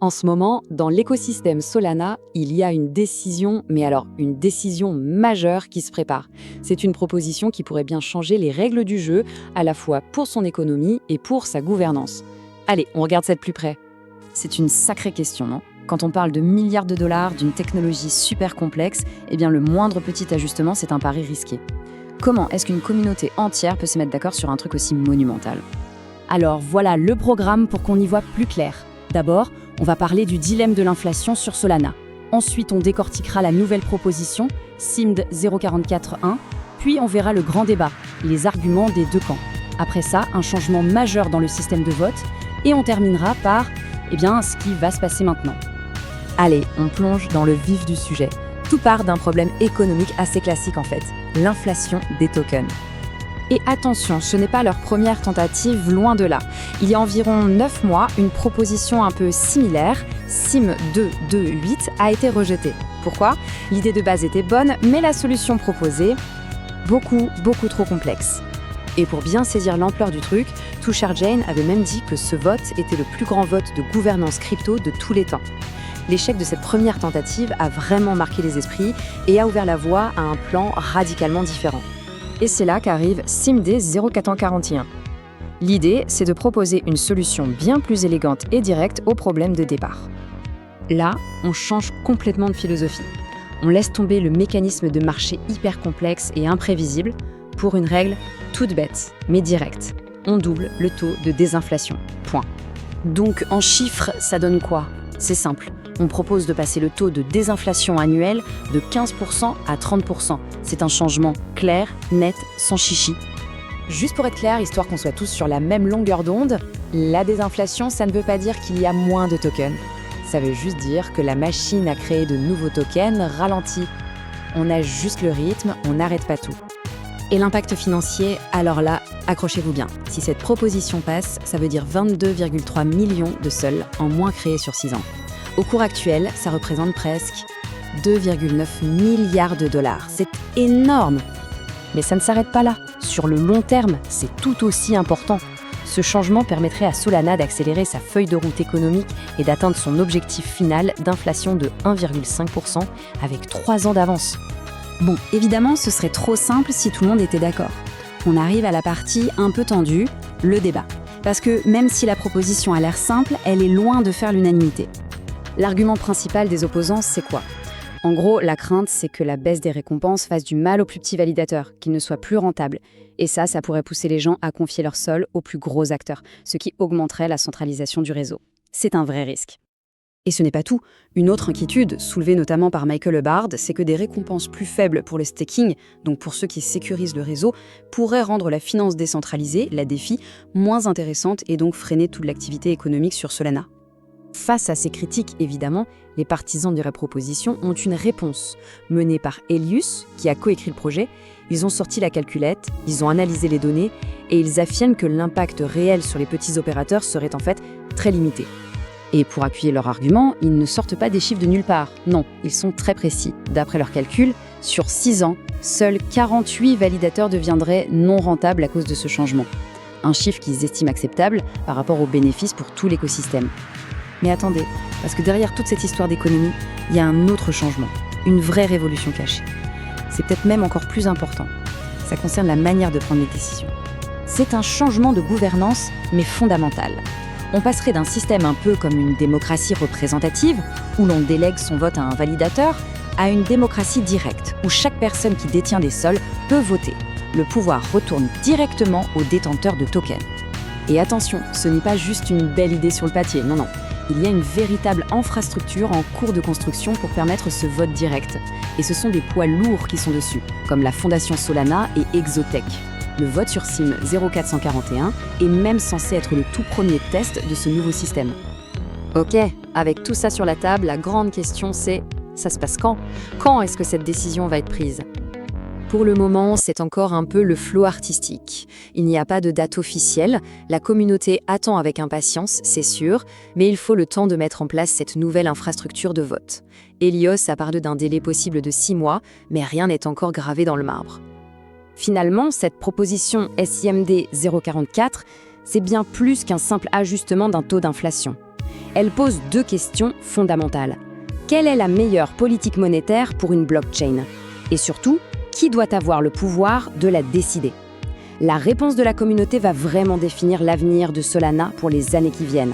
En ce moment, dans l'écosystème Solana, il y a une décision, mais alors une décision majeure qui se prépare. C'est une proposition qui pourrait bien changer les règles du jeu, à la fois pour son économie et pour sa gouvernance. Allez, on regarde ça de plus près. C'est une sacrée question, non ? Quand on parle de milliards de dollars, d'une technologie super complexe, eh bien le moindre petit ajustement, c'est un pari risqué. Comment est-ce qu'une communauté entière peut se mettre d'accord sur un truc aussi monumental ? Alors voilà le programme pour qu'on y voit plus clair. D'abord, on va parler du dilemme de l'inflation sur Solana. Ensuite, on décortiquera la nouvelle proposition, SIMD 0.44.1, puis on verra le grand débat, les arguments des deux camps. Après ça, un changement majeur dans le système de vote, et on terminera par, ce qui va se passer maintenant. Allez, on plonge dans le vif du sujet. Tout part d'un problème économique assez classique en fait, l'inflation des tokens. Et attention, ce n'est pas leur première tentative, loin de là. Il y a environ 9 mois, une proposition un peu similaire, SIM 228, a été rejetée. Pourquoi ? L'idée de base était bonne, mais la solution proposée, beaucoup trop complexe. Et pour bien saisir l'ampleur du truc, TusharJane avait même dit que ce vote était le plus grand vote de gouvernance crypto de tous les temps. L'échec de cette première tentative a vraiment marqué les esprits et a ouvert la voie à un plan radicalement différent. Et c'est là qu'arrive SIMD 0.441. L'idée, c'est de proposer une solution bien plus élégante et directe au problème de départ. Là, on change complètement de philosophie. On laisse tomber le mécanisme de marché hyper complexe et imprévisible pour une règle toute bête, mais directe. On double le taux de désinflation. Point. Donc en chiffres, ça donne quoi ? C'est simple. On propose de passer le taux de désinflation annuel de 15% à 30%. C'est un changement clair, net, sans chichi. Juste pour être clair, histoire qu'on soit tous sur la même longueur d'onde, la désinflation, ça ne veut pas dire qu'il y a moins de tokens. Ça veut juste dire que la machine à créer de nouveaux tokens ralentit. On ajuste le rythme, on n'arrête pas tout. Et l'impact financier, alors là, accrochez-vous bien. Si cette proposition passe, ça veut dire 22,3 millions de sols en moins créés sur 6 ans. Au cours actuel, ça représente presque 2,9 milliards de dollars. C'est énorme! Mais ça ne s'arrête pas là. Sur le long terme, c'est tout aussi important. Ce changement permettrait à Solana d'accélérer sa feuille de route économique et d'atteindre son objectif final d'inflation de 1,5% avec 3 ans d'avance. Bon, évidemment, ce serait trop simple si tout le monde était d'accord. On arrive à la partie un peu tendue, le débat. Parce que même si la proposition a l'air simple, elle est loin de faire l'unanimité. L'argument principal des opposants, c'est quoi ? En gros, la crainte, c'est que la baisse des récompenses fasse du mal aux plus petits validateurs, qu'ils ne soient plus rentables. Et ça pourrait pousser les gens à confier leur sol aux plus gros acteurs, ce qui augmenterait la centralisation du réseau. C'est un vrai risque. Et ce n'est pas tout. Une autre inquiétude, soulevée notamment par Michael Hubbard, c'est que des récompenses plus faibles pour le staking, donc pour ceux qui sécurisent le réseau, pourraient rendre la finance décentralisée, la DeFi, moins intéressante et donc freiner toute l'activité économique sur Solana. Face à ces critiques, évidemment, les partisans de la proposition ont une réponse. Menée par Helius, qui a coécrit le projet, ils ont sorti la calculette, ils ont analysé les données et ils affirment que l'impact réel sur les petits opérateurs serait en fait très limité. Et pour appuyer leur argument, ils ne sortent pas des chiffres de nulle part. Non, ils sont très précis. D'après leurs calculs, sur 6 ans, seuls 48 validateurs deviendraient non rentables à cause de ce changement. Un chiffre qu'ils estiment acceptable par rapport aux bénéfices pour tout l'écosystème. Mais attendez, parce que derrière toute cette histoire d'économie, il y a un autre changement, une vraie révolution cachée. C'est peut-être même encore plus important. Ça concerne la manière de prendre les décisions. C'est un changement de gouvernance, mais fondamental. On passerait d'un système un peu comme une démocratie représentative, où l'on délègue son vote à un validateur, à une démocratie directe, où chaque personne qui détient des sols peut voter. Le pouvoir retourne directement aux détenteurs de tokens. Et attention, ce n'est pas juste une belle idée sur le papier, non. Il y a une véritable infrastructure en cours de construction pour permettre ce vote direct. Et ce sont des poids lourds qui sont dessus, comme la Fondation Solana et Exotech. Le vote sur SIM 0.441 est même censé être le tout premier test de ce nouveau système. Ok, avec tout ça sur la table, la grande question c'est, ça se passe quand ? Quand est-ce que cette décision va être prise ? Pour le moment, c'est encore un peu le flot artistique. Il n'y a pas de date officielle, la communauté attend avec impatience, c'est sûr, mais il faut le temps de mettre en place cette nouvelle infrastructure de vote. Helios a parlé d'un délai possible de 6 mois, mais rien n'est encore gravé dans le marbre. Finalement, cette proposition SIMD 0.44, c'est bien plus qu'un simple ajustement d'un taux d'inflation. Elle pose 2 questions fondamentales. Quelle est la meilleure politique monétaire pour une blockchain? Et surtout, qui doit avoir le pouvoir de la décider? La réponse de la communauté va vraiment définir l'avenir de Solana pour les années qui viennent.